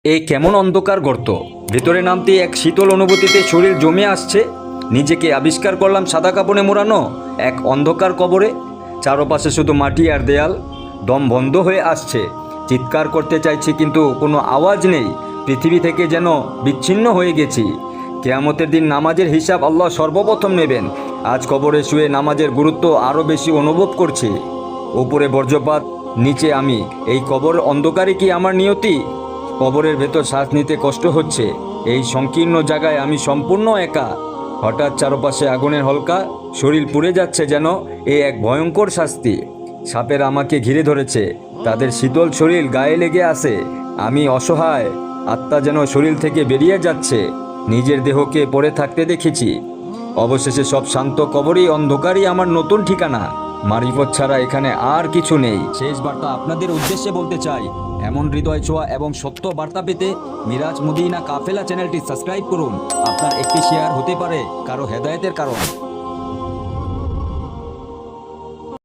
এই কেমন অন্ধকার গর্ত, ভেতরে নামতে এক শীতল অনুভূতিতে শরীর জমে আসছে। নিজেকে আবিষ্কার করলাম সাদা কাপড়ে মোড়ানো এক অন্ধকার কবরে। চারপাশে শুধু মাটি আর দেয়াল। দম বন্ধ হয়ে আসছে, চিৎকার করতে চাইছি কিন্তু কোনো আওয়াজ নেই। পৃথিবী থেকে যেন বিচ্ছিন্ন হয়ে গেছি। কেয়ামতের দিন নামাজের হিসাব আল্লাহ সর্বপ্রথম নেবেন। আজ কবরে শুয়ে নামাজের গুরুত্ব আরও বেশি অনুভব করছি। উপরে বজ্রপাত, নিচে আমি। এই কবর অন্ধকারে কি আমার নিয়তি? কবরের ভেতর শ্বাস নিতে কষ্ট হচ্ছে। এই সংকীর্ণ জায়গায় আমি সম্পূর্ণ একা। হঠাৎ চারপাশে আগুনের হলকা, শরীর পুড়ে যাচ্ছে যেন এ এক ভয়ঙ্কর শাস্তি। সাপেরা আমাকে ঘিরে ধরেছে, তাদের শীতল শরীর গায়ে লেগে আসে। আমি অসহায়, আত্মা যেন শরীর থেকে বেরিয়ে যাচ্ছে। নিজের দেহকে পড়ে থাকতে দেখেছি। অবশেষে সব শান্ত, কবরই অন্ধকারই আমার নতুন ঠিকানা। মারিফত ছাড়া এখানে আর কিছু নেই। শেষ বার্তা আপনাদের উদ্দেশ্যে বলতে চাই, এমন হৃদয় ছোঁয়া এবং সত্য বার্তা পেতে মিরাজ মদিনা কাফেলা চ্যানেলটি সাবস্ক্রাইব করুন। আপনার একটি শেয়ার হতে পারে কারো হেদায়েতের কারণ।